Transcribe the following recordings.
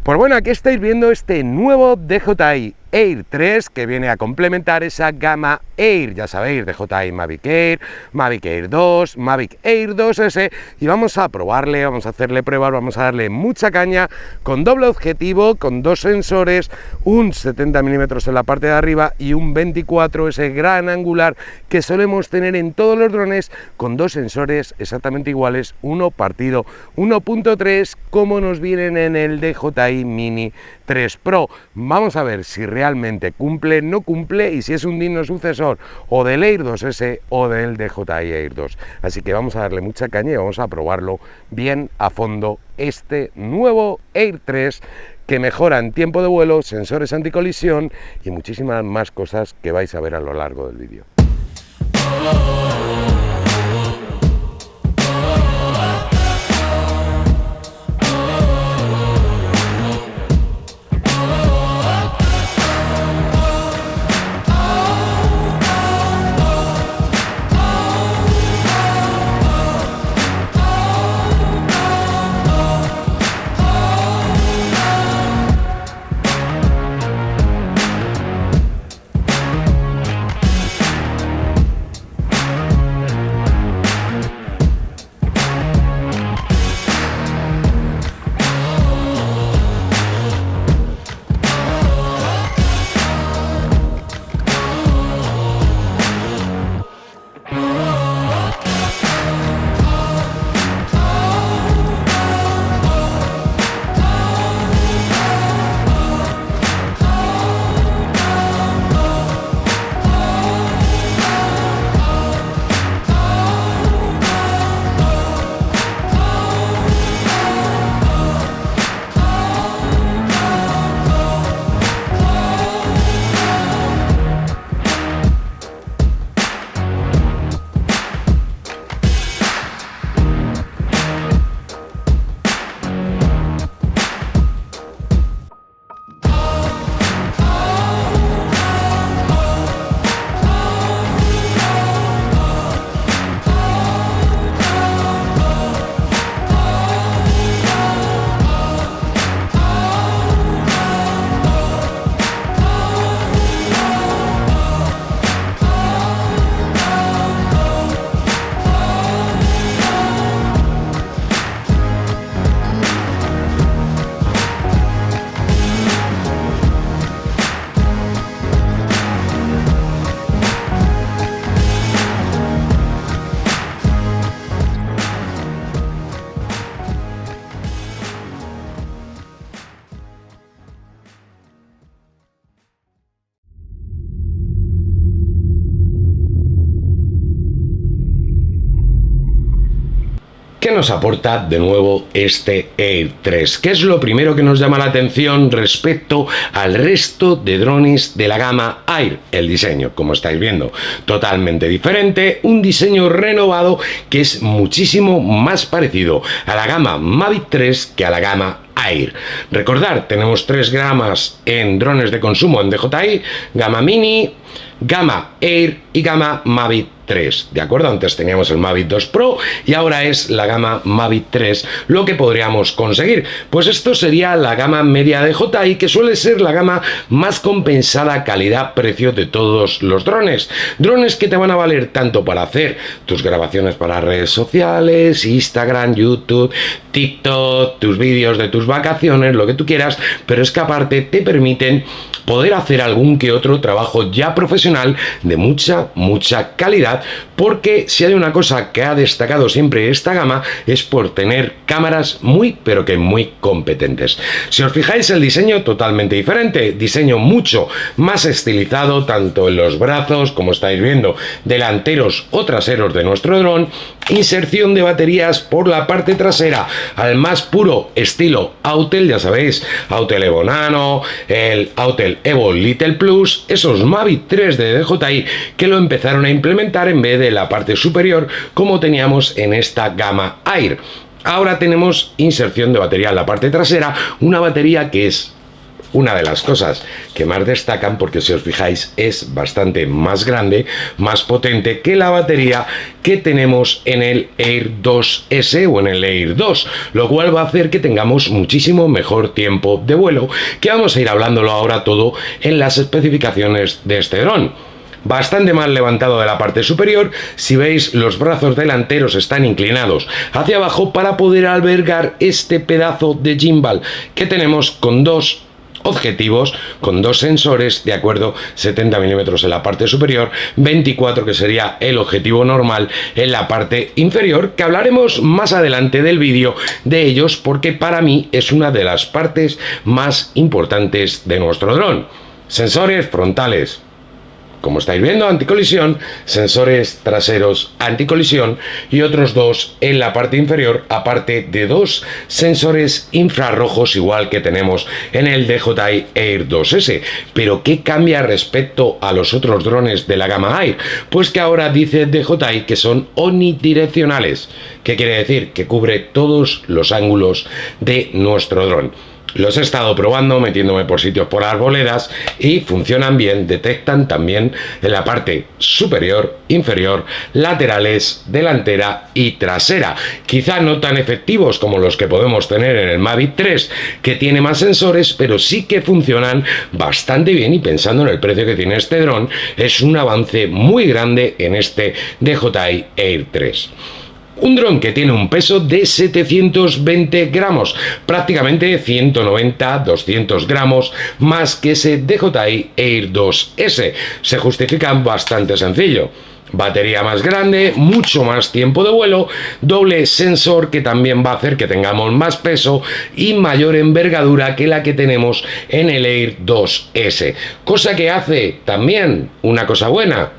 Pues bueno, aquí estáis viendo este nuevo DJI Air 3 que viene a complementar esa gama Air, ya sabéis, DJI Mavic Air, Mavic Air 2, Mavic Air 2S, y vamos a probarle, vamos a hacerle pruebas, vamos a darle mucha caña con doble objetivo, con dos sensores, un 70 mm en la parte de arriba y un 24, ese gran angular que solemos tener en todos los drones, con dos sensores exactamente iguales, uno partido 1.3 como nos vienen en el DJI Mini 3 Pro. Vamos a ver si realmente cumple, no cumple, y si es un digno sucesor o del Air 2S o del DJI Air 2. Así que vamos a darle mucha caña y vamos a probarlo bien a fondo, este nuevo Air 3 que mejora en tiempo de vuelo, sensores anticolisión y muchísimas más cosas que vais a ver a lo largo del vídeo. ¿Qué nos aporta de nuevo este Air 3? ¿Qué es lo primero que nos llama la atención respecto al resto de drones de la gama Air? El diseño, como estáis viendo, totalmente diferente, un diseño renovado que es muchísimo más parecido a la gama Mavic 3 que a la gama Air. Recordar, tenemos tres gamas en drones de consumo en DJI: gama Mini, gama Air y gama Mavic 3, ¿de acuerdo? Antes teníamos el Mavic 2 Pro y ahora es la gama Mavic 3 lo que podríamos conseguir. Pues esto sería la gama media de DJI, que suele ser la gama más compensada calidad-precio de todos los drones. Drones que te van a valer tanto para hacer tus grabaciones para redes sociales, Instagram, YouTube, TikTok, tus vídeos de tus vacaciones, lo que tú quieras, pero es que aparte te permiten poder hacer algún que otro trabajo ya profesional de mucha calidad, porque si hay una cosa que ha destacado siempre esta gama es por tener cámaras muy competentes. Si os fijáis, el diseño totalmente diferente, diseño mucho más estilizado tanto en los brazos, como estáis viendo, delanteros o traseros de nuestro dron, inserción de baterías por la parte trasera al más puro estilo Autel, ya sabéis, Autel Evo Nano, el Autel Evo Little Plus, esos Mavic 3 de DJI que lo empezaron a implementar en vez de la parte superior como teníamos en esta gama Air. Ahora tenemos inserción de batería en la parte trasera, una batería que es una de las cosas que más destacan, porque si os fijáis es bastante más grande, más potente que la batería que tenemos en el Air 2S o en el Air 2, lo cual va a hacer que tengamos muchísimo mejor tiempo de vuelo, que vamos a ir hablándolo ahora todo en las especificaciones de este dron. Bastante mal levantado de la parte superior. Si veis, los brazos delanteros están inclinados hacia abajo para poder albergar este pedazo de gimbal que tenemos con dos objetivos, con dos sensores, de acuerdo, 70 milímetros en la parte superior, 24 que sería el objetivo normal en la parte inferior, que hablaremos más adelante del vídeo de ellos, porque para mí es una de las partes más importantes de nuestro dron. Sensores frontales, como estáis viendo, anticolisión, sensores traseros anticolisión y otros dos en la parte inferior, aparte de dos sensores infrarrojos igual que tenemos en el DJI Air 2S. Pero ¿qué cambia respecto a los otros drones de la gama Air? Pues que ahora dice DJI que son omnidireccionales. ¿Qué quiere decir? Que cubre todos los ángulos de nuestro dron. Los he estado probando, metiéndome por sitios por arboledas, y funcionan bien, detectan también en la parte superior, inferior, laterales, delantera y trasera. Quizá no tan efectivos como los que podemos tener en el Mavic 3, que tiene más sensores, pero sí que funcionan bastante bien, y pensando en el precio que tiene este dron, es un avance muy grande en este DJI Air 3. Un dron que tiene un peso de 720 gramos, prácticamente 190-200 gramos más que ese DJI Air 2S. Se justifica bastante sencillo. Batería más grande, mucho más tiempo de vuelo, doble sensor que también va a hacer que tengamos más peso y mayor envergadura que la que tenemos en el Air 2S. Cosa que hace también una cosa buena: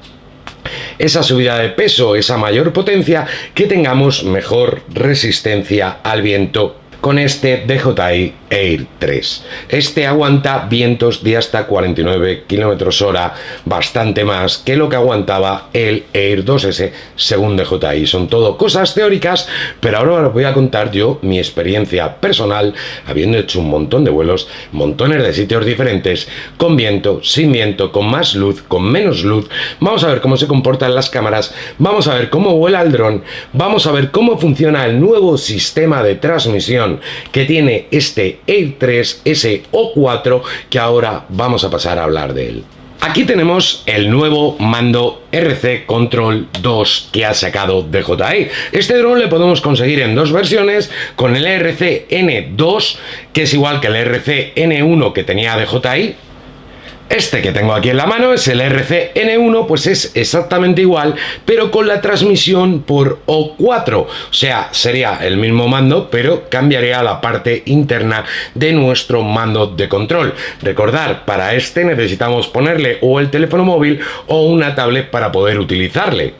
esa subida de peso, esa mayor potencia, que tengamos mejor resistencia al viento con este DJI Air 3. Este aguanta vientos de hasta 49 km/h, bastante más que lo que aguantaba el Air 2S según DJI. Son todo cosas teóricas, pero ahora os voy a contar yo mi experiencia personal, habiendo hecho un montón de vuelos, montones de sitios diferentes, con viento, sin viento, con más luz, con menos luz. Vamos a ver cómo se comportan las cámaras, vamos a ver cómo vuela el dron, vamos a ver cómo funciona el nuevo sistema de transmisión que tiene este Air 3S O4, que ahora vamos a pasar a hablar de él. Aquí tenemos el nuevo mando RC Control 2 que ha sacado DJI. Este dron le podemos conseguir en dos versiones, con el RC N2, que es igual que el RC N1 que tenía DJI. Este que tengo aquí en la mano es el RC N1, pues es exactamente igual, pero con la transmisión por O4. O sea, sería el mismo mando, pero cambiaría la parte interna de nuestro mando de control. Recordar, para este necesitamos ponerle o el teléfono móvil o una tablet para poder utilizarle.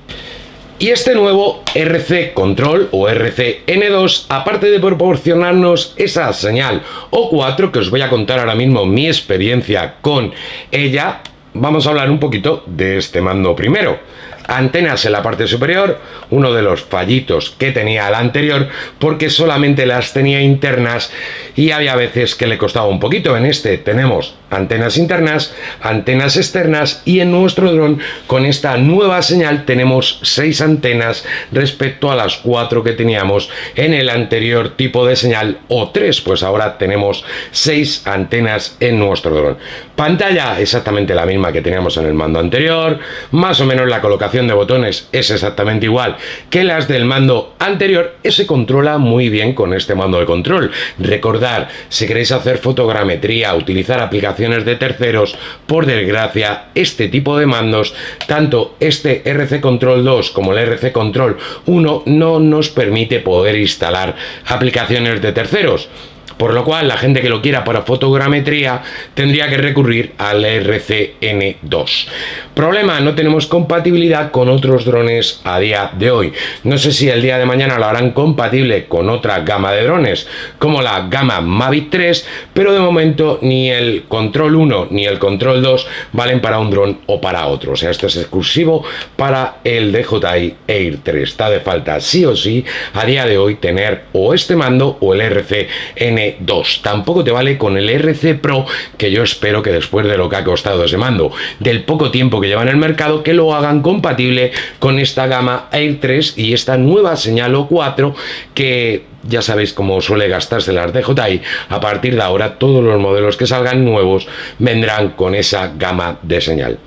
Y este nuevo RC Control o RC N2, aparte de proporcionarnos esa señal O4, que os voy a contar ahora mismo mi experiencia con ella, vamos a hablar un poquito de este mando primero. Antenas en la parte superior, uno de los fallitos que tenía el anterior, porque solamente las tenía internas y había veces que le costaba un poquito. En este tenemos antenas internas, antenas externas, y en nuestro dron con esta nueva señal tenemos 6 antenas respecto a las 4 que teníamos en el anterior tipo de señal O3, pues ahora tenemos 6 antenas en nuestro dron. Pantalla exactamente la misma que teníamos en el mando anterior, más o menos la colocación de botones es exactamente igual que las del mando anterior. Se controla muy bien con este mando de control. Recordar, si queréis hacer fotogrametría, utilizar aplicaciones de terceros, por desgracia este tipo de mandos, tanto este RC Control 2 como el RC Control 1, no nos permite poder instalar aplicaciones de terceros. Por lo cual, la gente que lo quiera para fotogrametría tendría que recurrir al RC-N2. Problema: no tenemos compatibilidad con otros drones a día de hoy. No sé si el día de mañana lo harán compatible con otra gama de drones, como la gama Mavic 3, pero de momento ni el Control 1 ni el Control 2 valen para un dron o para otro. O sea, esto es exclusivo para el DJI Air 3. Está de falta sí o sí a día de hoy tener o este mando o el RC-N2. M2. Tampoco te vale con el RC Pro, que yo espero que después de lo que ha costado ese mando, del poco tiempo que lleva en el mercado, que lo hagan compatible con esta gama Air 3 y esta nueva señal O4, que ya sabéis cómo suele gastarse las DJI. A partir de ahora todos los modelos que salgan nuevos vendrán con esa gama de señal.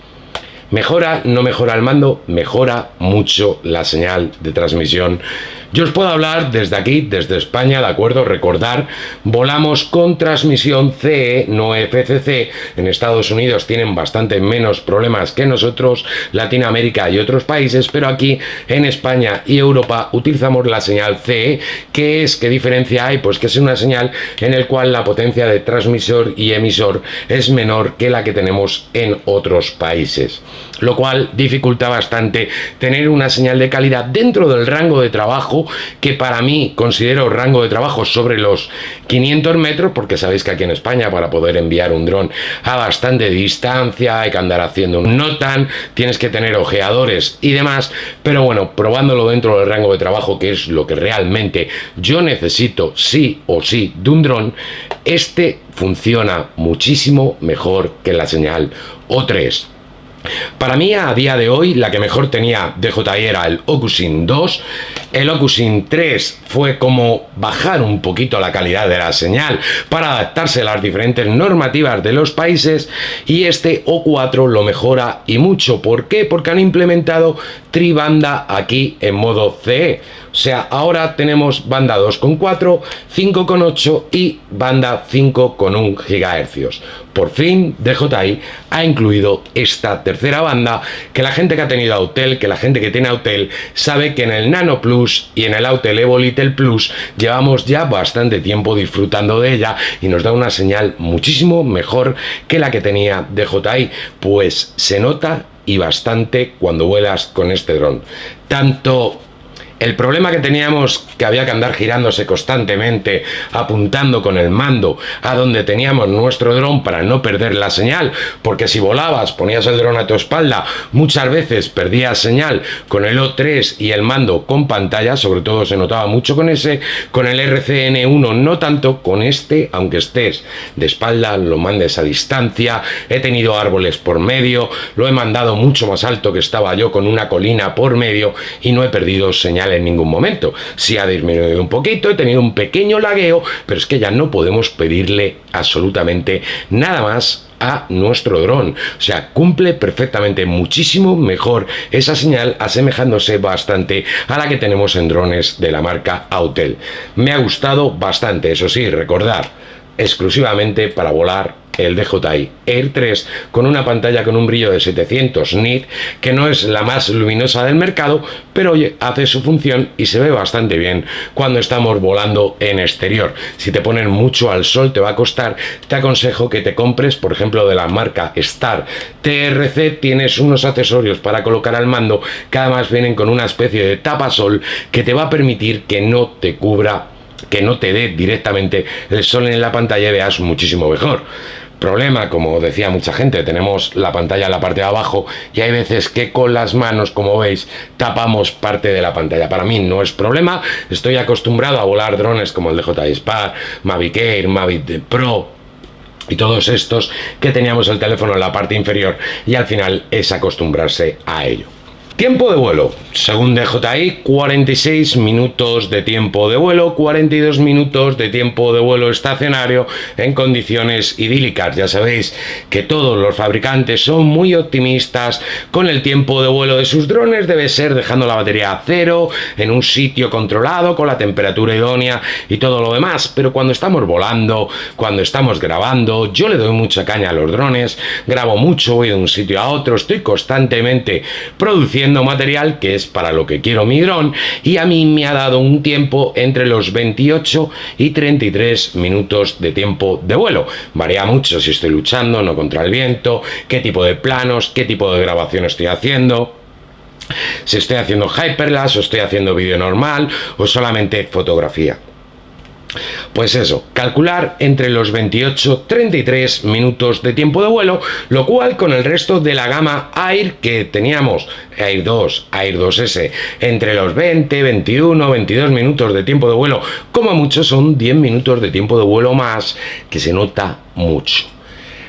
¿Mejora? ¿No mejora el mando? Mejora mucho la señal de transmisión. Yo os puedo hablar desde aquí, desde España, ¿de acuerdo? Recordar, volamos con transmisión CE, no FCC. En Estados Unidos tienen bastante menos problemas que nosotros, Latinoamérica y otros países, pero aquí en España y Europa utilizamos la señal CE. ¿Qué es? ¿Qué diferencia hay? Pues que es una señal en la cual la potencia de transmisor y emisor es menor que la que tenemos en otros países, lo cual dificulta bastante tener una señal de calidad dentro del rango de trabajo, que para mí considero rango de trabajo sobre los 500 metros, porque sabéis que aquí en España para poder enviar un dron a bastante distancia hay que andar haciendo un NOTAM, tienes que tener ojeadores y demás, pero bueno, probándolo dentro del rango de trabajo, que es lo que realmente yo necesito sí o sí de un dron, este funciona muchísimo mejor que la señal O3. Para mí, a día de hoy, la que mejor tenía DJI era el OcuSync 2. El OcuSync 3 fue como bajar un poquito la calidad de la señal para adaptarse a las diferentes normativas de los países, y este O4 lo mejora y mucho. ¿Por qué? Porque han implementado tribanda aquí en modo CE. O sea, ahora tenemos banda 2,4, 5,8 y banda 5,1 GHz. Por fin DJI ha incluido esta tercera banda, que la gente que ha tenido Autel, que la gente que tiene Autel, sabe que en el Nano Plus y en el Autel Evo Little Plus llevamos ya bastante tiempo disfrutando de ella y nos da una señal muchísimo mejor que la que tenía DJI, pues se nota y bastante cuando vuelas con este dron. Tanto el problema que teníamos, que había que andar girándose constantemente, apuntando con el mando a donde teníamos nuestro dron para no perder la señal, porque si volabas, ponías el dron a tu espalda, muchas veces perdías señal con el O3 y el mando con pantalla, sobre todo se notaba mucho con ese, con el RCN1 no tanto, con este, aunque estés de espalda, lo mandes a distancia, he tenido árboles por medio, lo he mandado mucho más alto que estaba yo con una colina por medio y no he perdido señal en ningún momento. Sí ha disminuido un poquito, he tenido un pequeño lagueo, pero es que ya no podemos pedirle absolutamente nada más a nuestro dron. O sea, cumple perfectamente muchísimo mejor esa señal, asemejándose bastante a la que tenemos en drones de la marca Autel. Me ha gustado bastante, eso sí, recordar, exclusivamente para volar el DJI Air 3 con una pantalla con un brillo de 700 nit, que no es la más luminosa del mercado, pero oye, hace su función y se ve bastante bien cuando estamos volando en exterior. Si te ponen mucho al sol te va a costar, te aconsejo que te compres, por ejemplo, de la marca Star TRC, tienes unos accesorios para colocar al mando que además vienen con una especie de tapasol que te va a permitir que no te cubra, que no te dé directamente el sol en la pantalla y veas muchísimo mejor. Problema, como decía mucha gente, tenemos la pantalla en la parte de abajo y hay veces que con las manos, como veis, tapamos parte de la pantalla. Para mí no es problema, estoy acostumbrado a volar drones como el DJI Spark, Mavic Air, Mavic Pro y todos estos que teníamos el teléfono en la parte inferior, y al final es acostumbrarse a ello. Tiempo de vuelo, según DJI, 46 minutos de tiempo de vuelo, 42 minutos de tiempo de vuelo estacionario en condiciones idílicas. Ya sabéis que todos los fabricantes son muy optimistas con el tiempo de vuelo de sus drones, debe ser dejando la batería a cero, en un sitio controlado, con la temperatura idónea y todo lo demás, pero cuando estamos volando, cuando estamos grabando, yo le doy mucha caña a los drones, grabo mucho, voy de un sitio a otro, estoy constantemente produciendo material que es para lo que quiero mi dron, y a mí me ha dado un tiempo entre los 28 y 33 minutos de tiempo de vuelo. Varía mucho si estoy luchando, no contra el viento, qué tipo de planos, qué tipo de grabación estoy haciendo, si estoy haciendo hyperlapse o estoy haciendo vídeo normal o solamente fotografía. Pues eso, calcular entre los 28-33 minutos de tiempo de vuelo, lo cual con el resto de la gama Air que teníamos, Air 2, Air 2S, entre los 20, 21, 22 minutos de tiempo de vuelo, como mucho son 10 minutos de tiempo de vuelo más, que se nota mucho.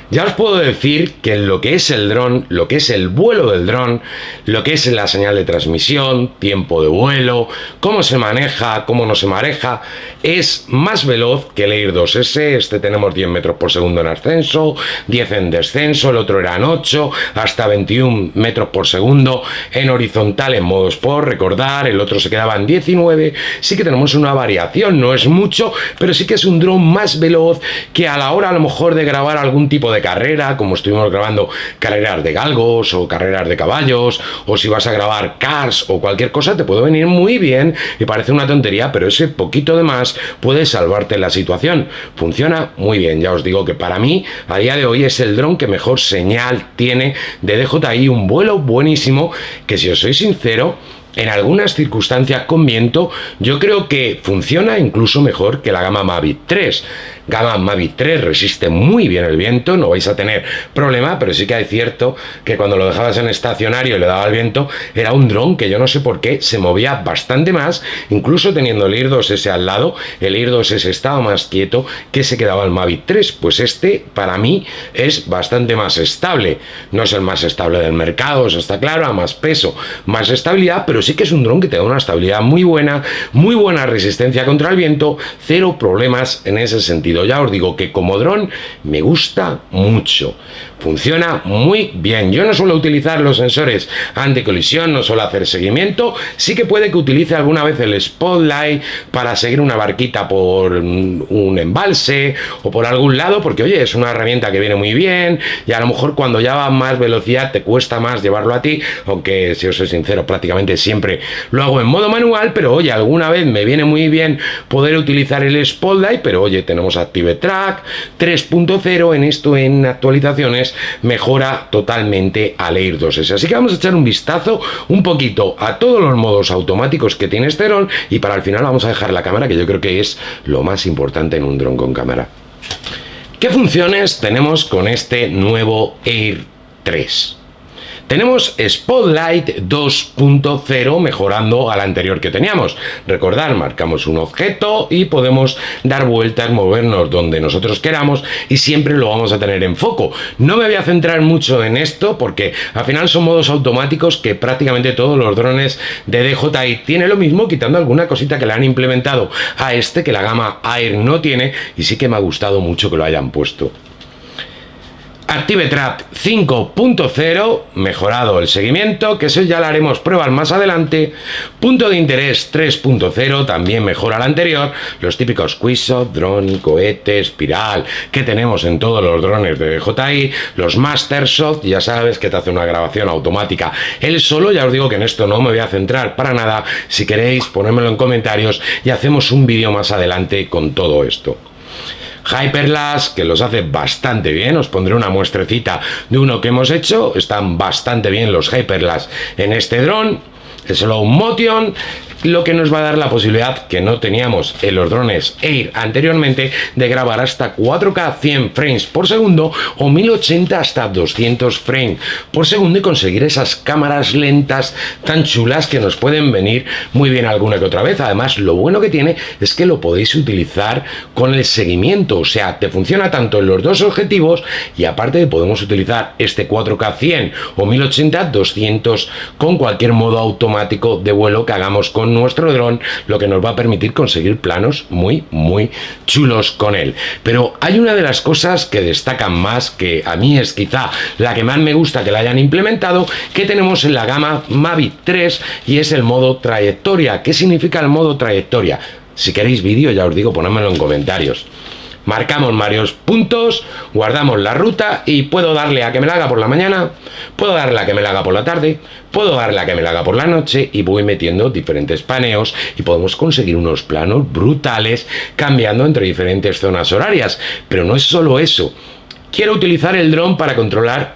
Ya os puedo decir que en lo que es el dron, lo que es el vuelo del dron, lo que es la señal de transmisión, tiempo de vuelo, cómo se maneja, cómo no se maneja, es más veloz que el Air 2S. Este tenemos 10 metros por segundo en ascenso, 10 en descenso, el otro eran 8, hasta 21 metros por segundo en horizontal en modo Sport, recordar, el otro se quedaba en 19. Sí que tenemos una variación, no es mucho, pero sí que es un dron más veloz que a la hora a lo mejor de grabar algún tipo de carrera, como estuvimos grabando carreras de galgos o carreras de caballos, o si vas a grabar cars o cualquier cosa, te puede venir muy bien y parece una tontería, pero ese poquito de más puede salvarte la situación. Funciona muy bien, ya os digo que para mí a día de hoy es el dron que mejor señal tiene de DJI, un vuelo buenísimo que, si os soy sincero, en algunas circunstancias con viento yo creo que funciona incluso mejor que la gama Mavic 3. Gama Mavic 3 resiste muy bien el viento, no vais a tener problema, pero sí que es cierto que cuando lo dejabas en estacionario y le daba el viento, era un dron que yo no sé por qué se movía bastante más, incluso teniendo el Air 2S al lado, el Air 2S estaba más quieto que se quedaba el Mavic 3, pues este para mí es bastante más estable. No es el más estable del mercado, eso está claro, a más peso, más estabilidad, pero sí que es un dron que te da una estabilidad muy buena resistencia contra el viento, cero problemas en ese sentido. Ya os digo que como dron me gusta mucho, funciona muy bien. Yo no suelo utilizar los sensores anticolisión, no suelo hacer seguimiento, sí que puede que utilice alguna vez el Spotlight para seguir una barquita por un embalse o por algún lado, porque oye, es una herramienta que viene muy bien y a lo mejor cuando ya va a más velocidad te cuesta más llevarlo a ti, aunque si os soy sincero prácticamente siempre lo hago en modo manual, pero oye, alguna vez me viene muy bien poder utilizar el Spotlight, pero oye, tenemos Active Track 3.0, en esto en actualizaciones mejora totalmente al Air 2S, así que vamos a echar un vistazo un poquito a todos los modos automáticos que tiene este dron y para el final vamos a dejar la cámara, que yo creo que es lo más importante en un dron con cámara. ¿Qué funciones tenemos con este nuevo Air 3? Tenemos Spotlight 2.0 mejorando al anterior que teníamos. Recordad, marcamos un objeto y podemos dar vueltas, movernos donde nosotros queramos y siempre lo vamos a tener en foco. No me voy a centrar mucho en esto porque al final son modos automáticos que prácticamente todos los drones de DJI tienen lo mismo, quitando alguna cosita que le han implementado a este que la gama Air no tiene, y sí que me ha gustado mucho que lo hayan puesto. Active Track 5.0, mejorado el seguimiento, que eso ya lo haremos pruebas más adelante. Punto de interés 3.0, también mejora el anterior. Los típicos Quickshot, dron, cohete, espiral, que tenemos en todos los drones de DJI. Los Master Shot, ya sabes que te hace una grabación automática él solo. Ya os digo que en esto no me voy a centrar para nada. Si queréis, ponérmelo en comentarios y hacemos un vídeo más adelante con todo esto. Hyperlapse, que los hace bastante bien, os pondré una muestrecita de uno que hemos hecho, están bastante bien los Hyperlapse en este dron. Slow Motion, lo que nos va a dar la posibilidad que no teníamos en los drones Air anteriormente de grabar hasta 4K 100 frames por segundo o 1080 hasta 200 frames por segundo y conseguir esas cámaras lentas tan chulas que nos pueden venir muy bien alguna que otra vez. Además, lo bueno que tiene es que lo podéis utilizar con el seguimiento, o sea, te funciona tanto en los dos objetivos y aparte podemos utilizar este 4K 100 o 1080 200 con cualquier modo automático de vuelo que hagamos con nuestro dron, lo que nos va a permitir conseguir planos muy chulos con él. Pero hay una de las cosas que destacan más, que a mí es quizá la que más me gusta que la hayan implementado, que tenemos en la gama Mavic 3, y es el modo trayectoria. ¿Qué significa el modo trayectoria? Si queréis vídeo, ya os digo, ponedmelo en comentarios. Marcamos varios puntos, guardamos la ruta y puedo darle a que me la haga por la mañana, puedo darle a que me la haga por la tarde, puedo darle a que me la haga por la noche y voy metiendo diferentes paneos y podemos conseguir unos planos brutales cambiando entre diferentes zonas horarias. Pero no es solo eso, quiero utilizar el dron para controlar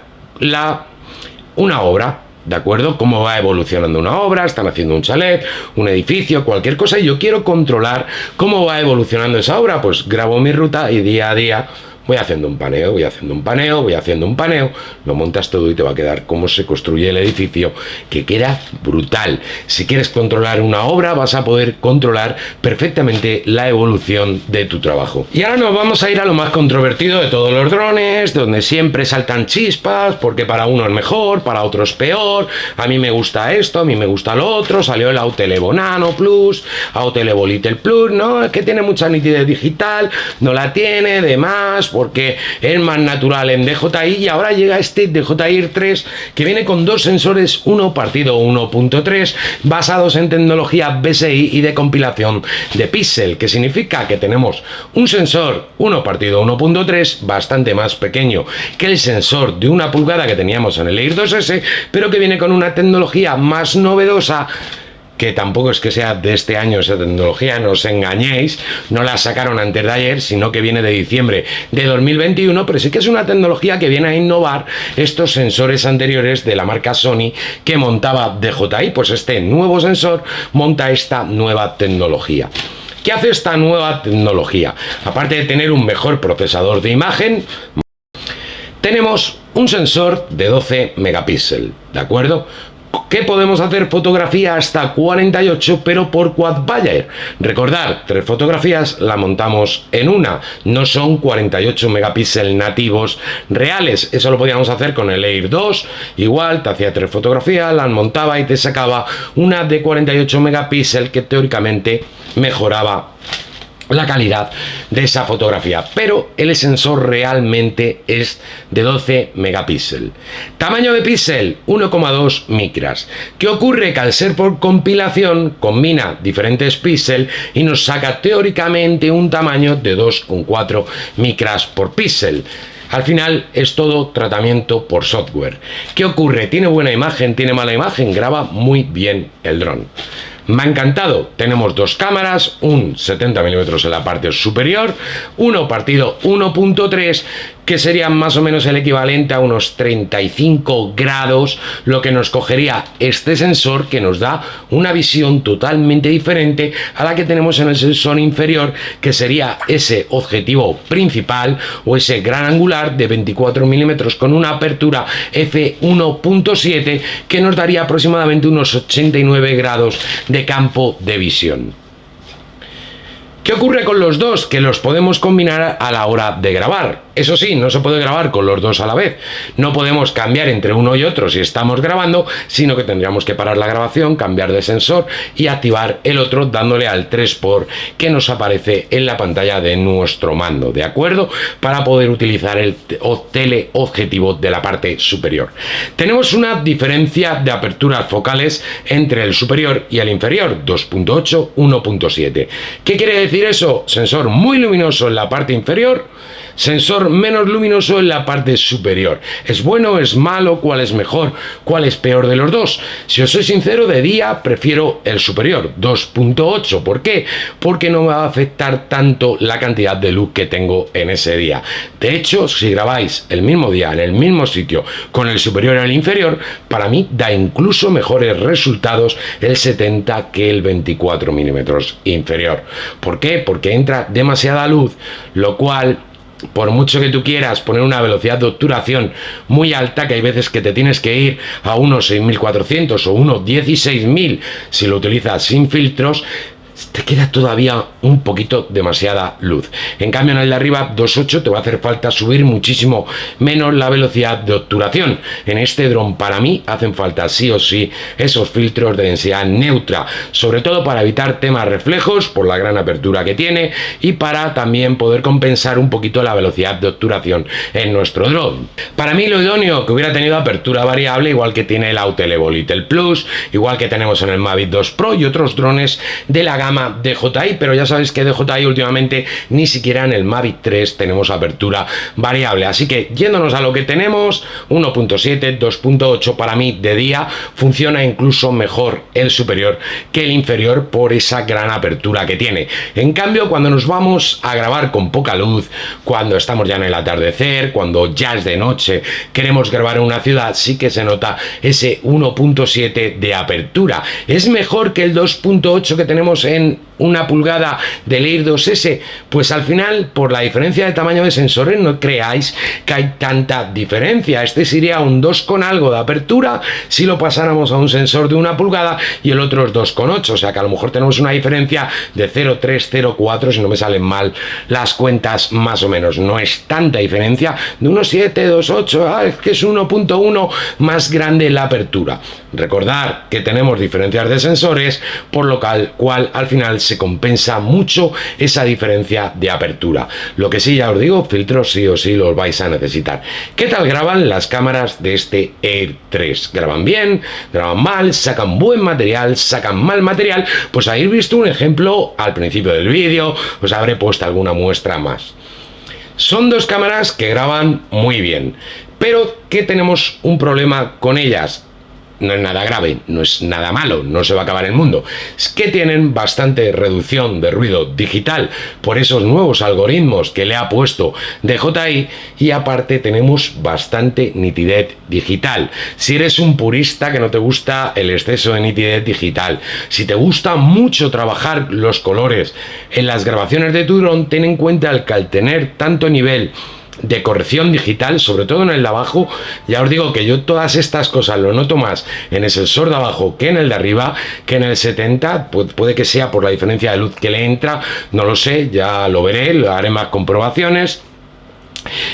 una obra. ¿de acuerdo? Cómo va evolucionando una obra, están haciendo un chalet, un edificio, cualquier cosa, y yo quiero controlar cómo va evolucionando esa obra. Pues grabo mi ruta y día a día voy haciendo un paneo, voy haciendo un paneo, voy haciendo un paneo, lo montas todo y te va a quedar cómo se construye el edificio, que queda brutal. Si quieres controlar una obra, vas a poder controlar perfectamente la evolución de tu trabajo. Y ahora nos vamos a ir a lo más controvertido de todos los drones, donde siempre saltan chispas, porque para uno es mejor, para otro es peor, a mí me gusta esto, a mí me gusta lo otro, salió el Autelevo Nano Plus, Autelevo Little Plus, no, es que tiene mucha nitidez digital, no la tiene, demás, porque es más natural en DJI, y ahora llega este DJI 3 que viene con dos sensores 1/1.3 basados en tecnología BSI y de compilación de píxel, que significa que tenemos un sensor 1/1.3 bastante más pequeño que el sensor de 1 pulgada que teníamos en el Air 2S, pero que viene con una tecnología más novedosa, que tampoco es que sea de este año esa tecnología, no os engañéis, no la sacaron antes de ayer, sino que viene de diciembre de 2021, pero sí que es una tecnología que viene a innovar estos sensores anteriores de la marca Sony que montaba DJI. Pues este nuevo sensor monta esta nueva tecnología. ¿Qué hace esta nueva tecnología? Aparte de tener un mejor procesador de imagen, tenemos un sensor de 12 megapíxeles, ¿de acuerdo? Que podemos hacer fotografía hasta 48, pero por quad buyer. Recordar, 3 fotografías la montamos en una, no son 48 megapíxeles nativos reales. Eso lo podíamos hacer con el Air 2, igual te hacía 3 fotografías, las montaba y te sacaba una de 48 megapíxeles que teóricamente mejoraba la calidad de esa fotografía, pero el sensor realmente es de 12 megapíxeles. Tamaño de píxel 1,2 micras. ¿Qué ocurre? Que al ser por compilación combina diferentes píxeles y nos saca teóricamente un tamaño de 2,4 micras por píxel. Al final es todo tratamiento por software. ¿Qué ocurre? ¿Tiene buena imagen? ¿Tiene mala imagen? Graba muy bien el dron. Me ha encantado. Tenemos dos cámaras, un 70 mm en la parte superior, 1/1.3, que serían más o menos el equivalente a unos 35 grados, lo que nos cogería este sensor, que nos da una visión totalmente diferente a la que tenemos en el sensor inferior, que sería ese objetivo principal o ese gran angular de 24 mm con una apertura f1.7 que nos daría aproximadamente unos 89 grados de campo de visión. ¿Qué ocurre con los dos? Que los podemos combinar a la hora de grabar. Eso sí, no se puede grabar con los dos a la vez. No podemos cambiar entre uno y otro si estamos grabando, sino que tendríamos que parar la grabación, cambiar de sensor y activar el otro dándole al 3x que nos aparece en la pantalla de nuestro mando, ¿de acuerdo? Para poder utilizar el teleobjetivo de la parte superior. Tenemos una diferencia de aperturas focales entre el superior y el inferior, 2.8, 1.7. ¿Qué quiere decir eso? Sensor muy luminoso en la parte inferior, sensor menos luminoso en la parte superior. ¿Es bueno? ¿Es malo? ¿Cuál es mejor? ¿Cuál es peor de los dos? Si os soy sincero, de día prefiero el superior, 2.8. ¿Por qué? Porque no me va a afectar tanto la cantidad de luz que tengo en ese día. De hecho, si grabáis el mismo día, en el mismo sitio, con el superior y el inferior, para mí da incluso mejores resultados el 70 que el 24 milímetros inferior. ¿Por qué? Porque entra demasiada luz, lo cual, por mucho que tú quieras poner una velocidad de obturación muy alta, que hay veces que te tienes que ir a unos 6400 o unos 16000 si lo utilizas sin filtros, te queda todavía un poquito demasiada luz. En cambio, en el de arriba, 2.8, te va a hacer falta subir muchísimo menos la velocidad de obturación. En este dron, para mí, hacen falta sí o sí esos filtros de densidad neutra, sobre todo para evitar temas reflejos por la gran apertura que tiene y para también poder compensar un poquito la velocidad de obturación en nuestro dron. Para mí, lo idóneo que hubiera tenido apertura variable, igual que tiene el Autelevo Little Plus, igual que tenemos en el Mavic 2 Pro y otros drones de la gama gama DJI, pero ya sabéis que DJI últimamente ni siquiera en el Mavic 3 tenemos apertura variable, así que yéndonos a lo que tenemos, 1.7, 2.8, para mí de día funciona incluso mejor el superior que el inferior por esa gran apertura que tiene. En cambio, cuando nos vamos a grabar con poca luz, cuando estamos ya en el atardecer, cuando ya es de noche, queremos grabar en una ciudad, sí que se nota ese 1.7 de apertura. Es mejor que el 2.8 que tenemos en una pulgada del Air 2S, pues al final, por la diferencia de tamaño de sensores, no creáis que hay tanta diferencia. Este sería un 2 con algo de apertura si lo pasáramos a un sensor de 1 pulgada y el otro es 2,8, o sea que a lo mejor tenemos una diferencia de 0,3, 0,4, si no me salen mal las cuentas más o menos. No es tanta diferencia de 1,7, 2,8, es que es 1.1 más grande la apertura. Recordar que tenemos diferencias de sensores, por lo cual al final se compensa mucho esa diferencia de apertura. Lo que sí, ya os digo, filtros sí o sí los vais a necesitar. ¿Qué tal graban las cámaras de este Air 3? ¿Graban bien? ¿Graban mal? ¿Sacan buen material? ¿Sacan mal material? Pues habéis visto un ejemplo al principio del vídeo, os habré puesto alguna muestra más. Son dos cámaras que graban muy bien, pero que tenemos un problema con ellas. No es nada grave, no es nada malo, no se va a acabar el mundo. Es que tienen bastante reducción de ruido digital por esos nuevos algoritmos que le ha puesto DJI, y aparte tenemos bastante nitidez digital. Si eres un purista que no te gusta el exceso de nitidez digital, si te gusta mucho trabajar los colores en las grabaciones de tu dron, ten en cuenta que al tener tanto nivel de corrección digital, sobre todo en el de abajo, ya os digo que yo todas estas cosas lo noto más en el sensor de abajo que en el de arriba, que en el 70, puede que sea por la diferencia de luz que le entra, no lo sé, ya lo veré, haré más comprobaciones.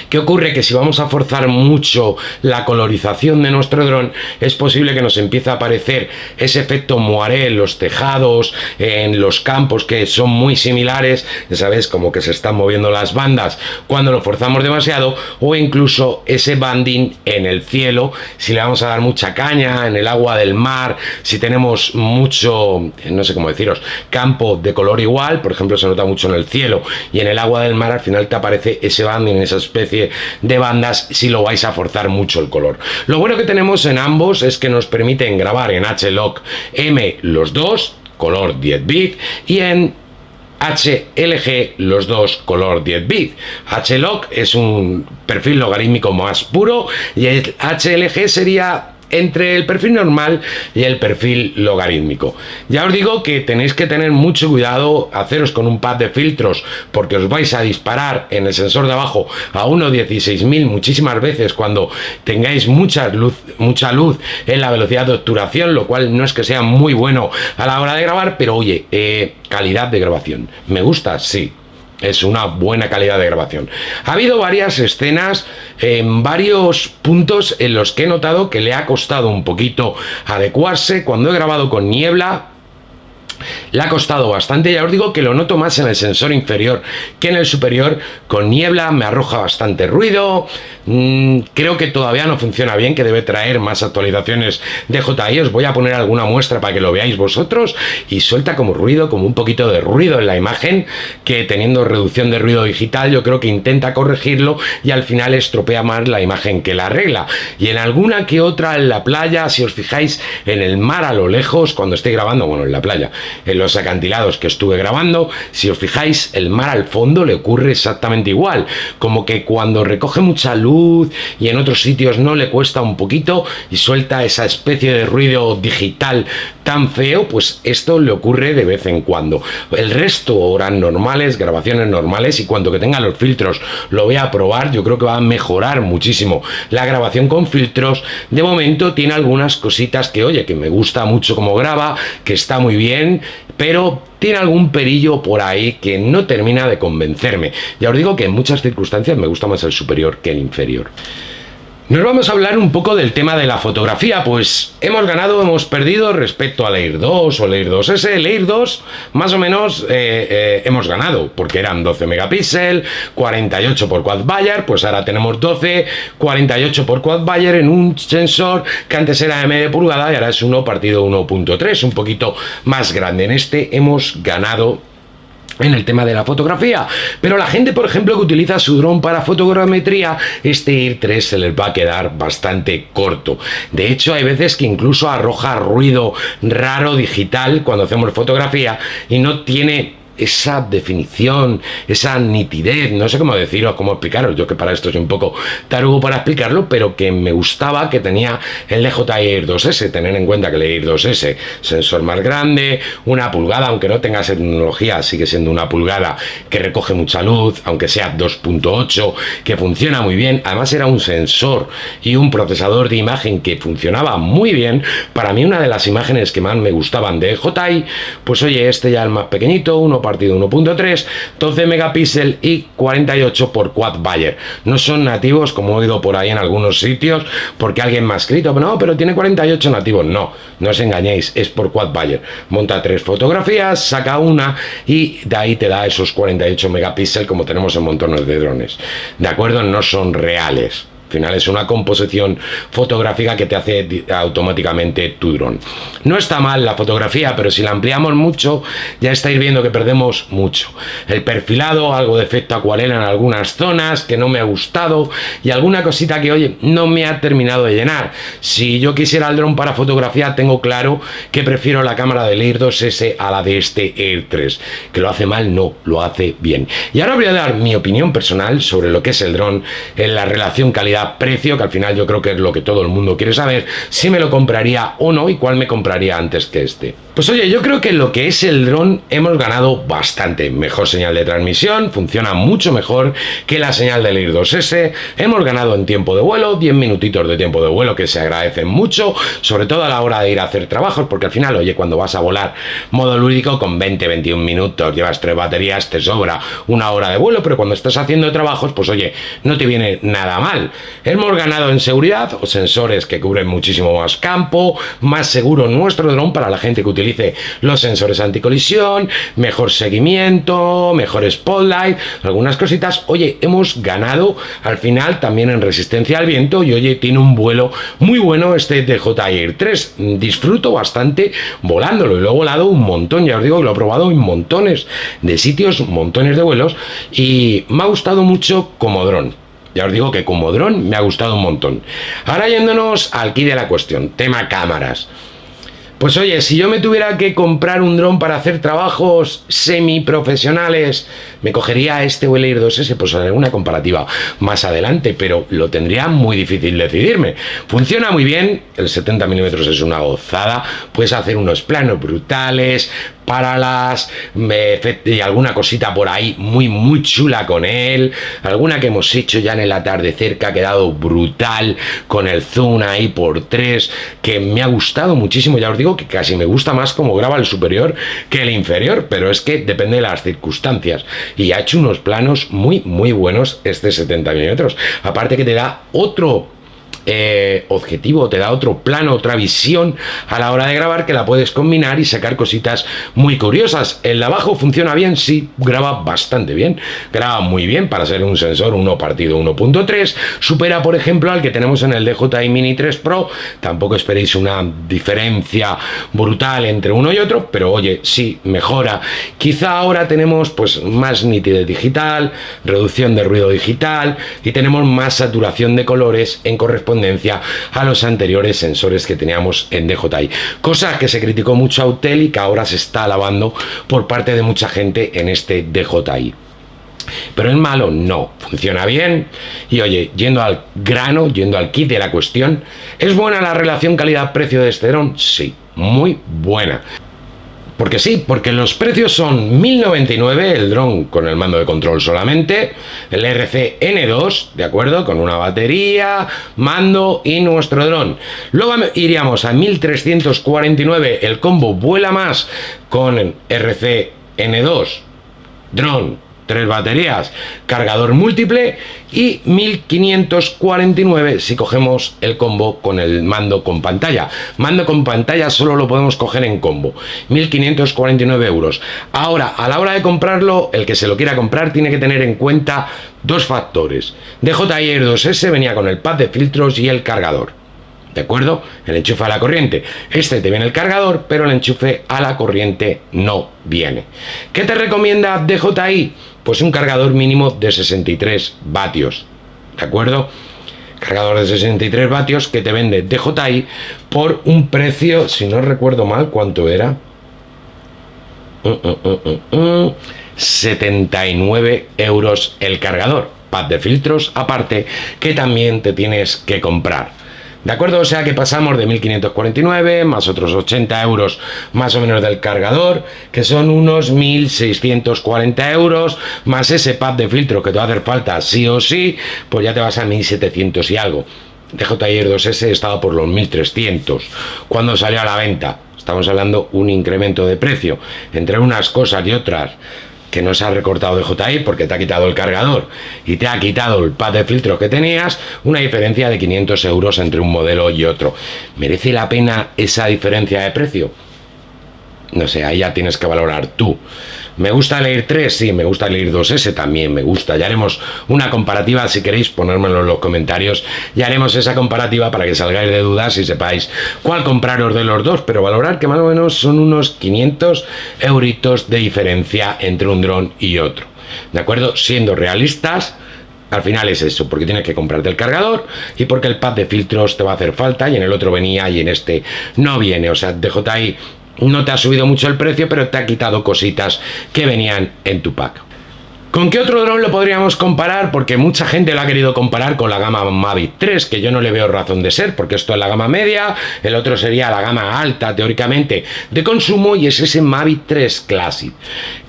¿Qué ocurre? Que si vamos a forzar mucho la colorización de nuestro dron, es posible que nos empiece a aparecer ese efecto moiré en los tejados, en los campos, que son muy similares, ya sabéis, como que se están moviendo las bandas cuando lo forzamos demasiado, o incluso ese banding en el cielo, si le vamos a dar mucha caña, en el agua del mar, si tenemos mucho, no sé cómo deciros, campo de color igual, por ejemplo, se nota mucho en el cielo, y en el agua del mar al final te aparece ese banding, esa especie de bandas, si lo vais a forzar mucho el color. Lo bueno que tenemos en ambos es que nos permiten grabar en H-Log M los dos, color 10 bit, y en HLG los dos color 10 bit. HLog es un perfil logarítmico más puro y el HLG sería entre el perfil normal y el perfil logarítmico. Ya os digo que tenéis que tener mucho cuidado, haceros con un pad de filtros, porque os vais a disparar en el sensor de abajo a 1.16.000 muchísimas veces cuando tengáis mucha luz en la velocidad de obturación, lo cual no es que sea muy bueno a la hora de grabar, pero oye, calidad de grabación. ¿Me gusta? Sí. Es una buena calidad de grabación. Ha habido varias escenas en varios puntos en los que he notado que le ha costado un poquito adecuarse. Cuando he grabado con niebla, le ha costado bastante. Ya os digo que lo noto más en el sensor inferior que en el superior. Con niebla me arroja bastante ruido. Creo que todavía no funciona bien, que debe traer más actualizaciones de DJI. Os voy a poner alguna muestra para que lo veáis vosotros. Y suelta como ruido, como un poquito de ruido en la imagen, que teniendo reducción de ruido digital yo creo que intenta corregirlo y al final estropea más la imagen que la arregla. Y en alguna que otra en la playa, si os fijáis en el mar a lo lejos, cuando estoy grabando, bueno, en la playa, en los acantilados que estuve grabando, si os fijáis, el mar al fondo le ocurre exactamente igual, como que cuando recoge mucha luz y en otros sitios no, le cuesta un poquito y suelta esa especie de ruido digital tan feo. Pues esto le ocurre de vez en cuando. El resto, horas normales, grabaciones normales, y cuando que tenga los filtros lo voy a probar. Yo creo que va a mejorar muchísimo la grabación con filtros. De momento tiene algunas cositas que, oye, que me gusta mucho cómo graba, que está muy bien, pero tiene algún perillo por ahí que no termina de convencerme. Ya os digo que en muchas circunstancias me gusta más el superior que el inferior. Nos vamos a hablar un poco del tema de la fotografía, pues hemos ganado, hemos perdido respecto al Air 2 o el Air 2S. El Air 2 más o menos hemos ganado, porque eran 12 megapíxeles, 48 por quad Bayer, pues ahora tenemos 12, 48 por quad Bayer en un sensor que antes era de media pulgada y ahora es 1 partido 1.3, un poquito más grande. En este hemos ganado en el tema de la fotografía, pero la gente, por ejemplo, que utiliza su dron para fotogrametría, este Air 3 se les va a quedar bastante corto. De hecho, hay veces que incluso arroja ruido raro digital cuando hacemos fotografía y no tiene esa definición, esa nitidez, no sé cómo deciros, cómo explicaros, yo que para esto soy un poco tarugo para explicarlo, pero que me gustaba que tenía el DJI Air 2S, tener en cuenta que el Air 2S, sensor más grande, 1 pulgada, aunque no tenga esa tecnología, sigue siendo 1 pulgada, que recoge mucha luz, aunque sea 2.8, que funciona muy bien, además era un sensor y un procesador de imagen que funcionaba muy bien. Para mí una de las imágenes que más me gustaban de DJI, pues oye, este ya el más pequeñito, 1 partido 1.3, 12 megapíxeles y 48 por quad Bayer. No son nativos, como he oído por ahí en algunos sitios, porque alguien me ha escrito, no, pero tiene 48 nativos. No, no os engañéis, es por quad Bayer. Monta 3 fotografías, saca una y de ahí te da esos 48 megapíxeles como tenemos en montones de drones. ¿De acuerdo? No son reales. Al final es una composición fotográfica que te hace automáticamente tu dron. No está mal la fotografía, pero si la ampliamos mucho, ya estáis viendo que perdemos mucho. El perfilado, algo de efecto acuarela en algunas zonas que no me ha gustado y alguna cosita que, oye, no me ha terminado de llenar. Si yo quisiera el dron para fotografía, tengo claro que prefiero la cámara del Air 2S a la de este Air 3. Que lo hace mal, no, lo hace bien. Y ahora voy a dar mi opinión personal sobre lo que es el dron en la relación calidad precio, que al final yo creo que es lo que todo el mundo quiere saber, si me lo compraría o no y cuál me compraría antes que este. Pues oye, yo creo que en lo que es el dron hemos ganado bastante. Mejor señal de transmisión, funciona mucho mejor que la señal del Air 2S, hemos ganado en tiempo de vuelo, 10 minutitos de tiempo de vuelo que se agradecen mucho, sobre todo a la hora de ir a hacer trabajos, porque al final, oye, cuando vas a volar modo lúdico con 20-21 minutos, llevas 3 baterías, te sobra 1 hora de vuelo, pero cuando estás haciendo trabajos, pues oye, no te viene nada mal. Hemos ganado en seguridad, o sensores que cubren muchísimo más campo, más seguro nuestro dron para la gente que utilice los sensores anticolisión, mejor seguimiento, mejor spotlight, algunas cositas. Oye, hemos ganado al final también en resistencia al viento y oye, tiene un vuelo muy bueno este DJI Air 3. Disfruto bastante volándolo y lo he volado un montón, ya os digo que lo he probado en montones de sitios, montones de vuelos y me ha gustado mucho como dron. Ya os digo que como dron me ha gustado un montón. Ahora yéndonos al quid de la cuestión, tema cámaras. Pues oye, si yo me tuviera que comprar un dron para hacer trabajos semiprofesionales, me cogería este o el Air 2S, pues haré una comparativa más adelante, pero lo tendría muy difícil decidirme. Funciona muy bien, el 70 mm es una gozada, puedes hacer unos planos brutales, paralas y alguna cosita por ahí muy chula con él, alguna que hemos hecho ya en el atardecer que ha quedado brutal con el zoom ahí por 3 que me ha gustado muchísimo. Ya os digo que casi me gusta más como graba el superior que el inferior, pero es que depende de las circunstancias y ha hecho unos planos muy buenos este 70 mm, aparte que te da otro objetivo, te da otro plano, otra visión a la hora de grabar que la puedes combinar y sacar cositas muy curiosas. El de abajo funciona bien, sí, graba bastante bien, graba muy bien para ser un sensor 1 partido 1.3, supera por ejemplo al que tenemos en el DJI Mini 3 Pro, tampoco esperéis una diferencia brutal entre uno y otro, pero oye, sí, mejora. Quizá ahora tenemos pues más nitidez digital, reducción de ruido digital y tenemos más saturación de colores en correspondencia a los anteriores sensores que teníamos en DJI, cosa que se criticó mucho a Autel y que ahora se está alabando por parte de mucha gente en este DJI. Pero es malo, no, funciona bien y oye, yendo al grano, yendo al kit de la cuestión, ¿es buena la relación calidad-precio de este dron? Sí, muy buena. Porque sí, porque los precios son 1.099 el dron con el mando de control solamente, el RC-N2, ¿de acuerdo? Con una batería, mando y nuestro dron. Luego iríamos a 1.349 el combo vuela más con el RC-N2, dron 3 baterías, cargador múltiple y 1.549 si cogemos el combo con el mando con pantalla. Mando con pantalla solo lo podemos coger en combo, 1.549 euros. Ahora, a la hora de comprarlo, el que se lo quiera comprar tiene que tener en cuenta dos factores. DJI Air 2S venía con el pad de filtros y el cargador, ¿de acuerdo? El enchufe a la corriente. Este te viene el cargador, pero el enchufe a la corriente no viene. ¿Qué te recomienda DJI? Pues un cargador mínimo de 63 vatios, ¿de acuerdo? Cargador de 63 vatios que te vende DJI por un precio, si no recuerdo mal, ¿cuánto era? 79 euros el cargador, pad de filtros aparte, que también te tienes que comprar. ¿De acuerdo? O sea que pasamos de 1.549 más otros 80 euros más o menos del cargador, que son unos 1.640 euros, más ese pad de filtro que te va a hacer falta sí o sí, pues ya te vas a 1.700 y algo. DJI Air 2S estaba por los 1.300 cuando salió a la venta. Estamos hablando un incremento de precio entre unas cosas y otras, que no se ha recortado DJI porque te ha quitado el cargador y te ha quitado el pad de filtro que tenías, una diferencia de 500 euros entre un modelo y otro. ¿Merece la pena esa diferencia de precio? No sé, ahí ya tienes que valorar tú. ¿Me gusta el Air 3? Sí, me gusta el Air 2S también, me gusta. Ya haremos una comparativa, si queréis ponérmelo en los comentarios. Ya haremos esa comparativa para que salgáis de dudas y sepáis cuál compraros de los dos, pero valorar que más o menos son unos 500 euritos de diferencia entre un dron y otro. ¿De acuerdo? Siendo realistas, al final es eso, porque tienes que comprarte el cargador y porque el pad de filtros te va a hacer falta y en el otro venía y en este no viene. O sea, DJI no te ha subido mucho el precio, pero te ha quitado cositas que venían en tu pack. ¿Con qué otro dron lo podríamos comparar? Porque mucha gente lo ha querido comparar con la gama Mavic 3, que yo no le veo razón de ser, porque esto es la gama media, el otro sería la gama alta, teóricamente, de consumo, y es ese Mavic 3 Classic.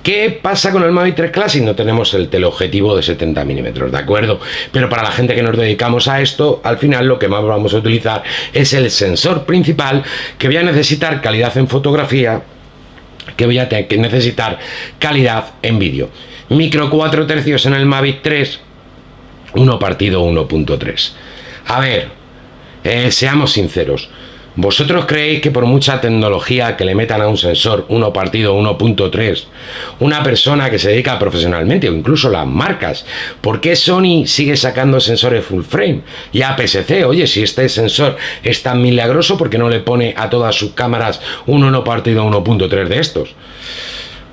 ¿Qué pasa con el Mavic 3 Classic? No tenemos el teleobjetivo de 70 milímetros, ¿de acuerdo? Pero para la gente que nos dedicamos a esto, al final lo que más vamos a utilizar es el sensor principal, que voy a necesitar calidad en fotografía, que voy a tener que necesitar calidad en vídeo. Micro 4 tercios en el Mavic 3, 1:1.3. A ver, seamos sinceros. ¿Vosotros creéis que por mucha tecnología que le metan a un sensor 1:1.3, una persona que se dedica profesionalmente, o incluso las marcas, por qué Sony sigue sacando sensores full frame? Y APS-C, oye, si este sensor es tan milagroso, ¿por qué no le pone a todas sus cámaras un 1:1.3 de estos?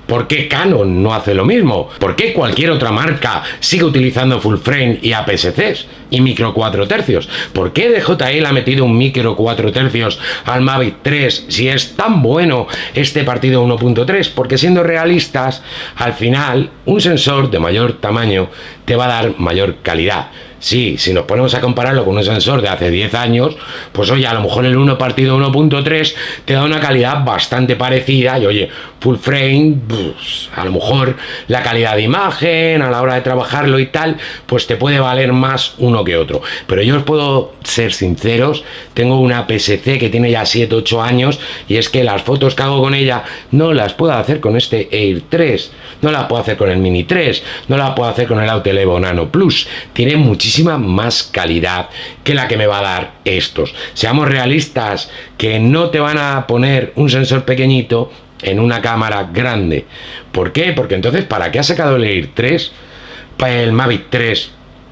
¿Por qué Canon no hace lo mismo? ¿Por qué cualquier otra marca sigue utilizando full frame y APS-Cs y micro 4 tercios? ¿Por qué DJI le ha metido un micro 4 tercios al Mavic 3 si es tan bueno este partido 1.3? Porque siendo realistas, al final un sensor de mayor tamaño te va a dar mayor calidad. Sí, si nos ponemos a compararlo con un sensor de hace 10 años, pues oye, a lo mejor el 1:1.3 te da una calidad bastante parecida y oye, full frame, pues, a lo mejor la calidad de imagen a la hora de trabajarlo y tal, pues te puede valer más uno que otro. Pero yo os puedo ser sinceros, tengo una APS-C que tiene ya 7-8 años y es que las fotos que hago con ella no las puedo hacer con este Air 3, no las puedo hacer con el Mini 3, no las puedo hacer con el Autel Evo Nano Plus. Tiene muchísima más calidad que la que me va a dar estos. Seamos realistas, que no te van a poner un sensor pequeñito en una cámara grande. ¿Por qué? Porque entonces, ¿para qué ha sacado el Air 3? Para el Mavic 3,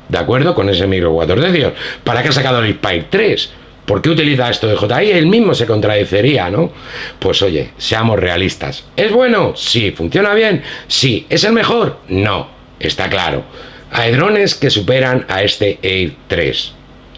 ¿de acuerdo? Con ese micro 4 tercios. ¿Para qué ha sacado el Inspire 3? ¿Por qué utiliza esto de DJI? Él mismo se contradeciría, ¿no? Pues oye, seamos realistas. ¿Es bueno? Sí. ¿Funciona bien? Sí. ¿Es el mejor? No. Está claro. Hay drones que superan a este Air 3,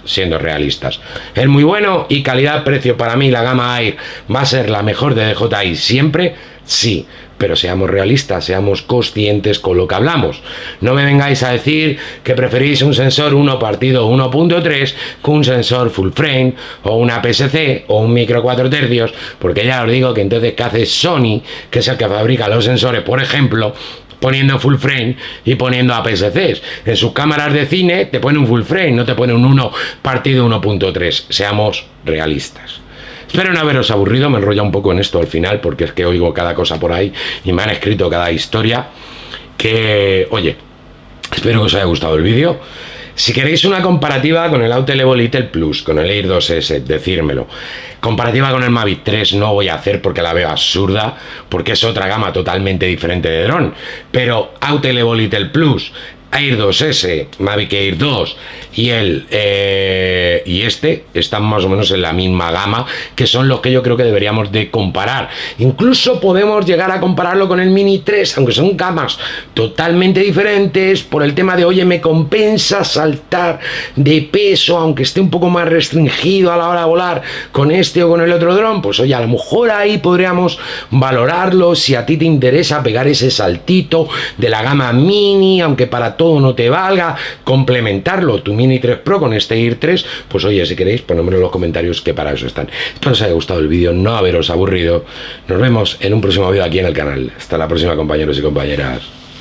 siendo realistas. Es muy bueno y calidad-precio para mí la gama Air va a ser la mejor de DJI siempre, sí. Pero seamos realistas, seamos conscientes con lo que hablamos. No me vengáis a decir que preferís un sensor 1:1.3 con un sensor full frame o una APS-C o un micro 4 tercios, porque ya os digo que entonces ¿qué hace Sony, que es el que fabrica los sensores, por ejemplo, poniendo full frame y poniendo APS-Cs? En sus cámaras de cine te pone un full frame, no te pone un 1:1.3. Seamos realistas. Espero no haberos aburrido, me enrolla un poco en esto al final porque es que oigo cada cosa por ahí y me han escrito cada historia. que, oye, espero que os haya gustado el vídeo. Si queréis una comparativa con el Autel Evo Little Plus, con el Air 2S, decírmelo. Comparativa con el Mavic 3 no voy a hacer porque la veo absurda, porque es otra gama totalmente diferente de dron. Pero Autel Evo Little Plus, Air 2S, Mavic Air 2 y este están más o menos en la misma gama, que son los que yo creo que deberíamos de comparar. Incluso podemos llegar a compararlo con el Mini 3, aunque son gamas totalmente diferentes, por el tema de, oye, me compensa saltar de peso, aunque esté un poco más restringido a la hora de volar con este o con el otro dron. Pues oye, a lo mejor ahí podríamos valorarlo, si a ti te interesa pegar ese saltito de la gama Mini, aunque para todo no te valga, complementarlo tu Mini 3 Pro con este Air 3, pues oye, si queréis, ponedmelo en los comentarios, que para eso están. Espero os haya gustado el vídeo, no haberos aburrido. Nos vemos en un próximo vídeo aquí en el canal. Hasta la próxima, compañeros y compañeras.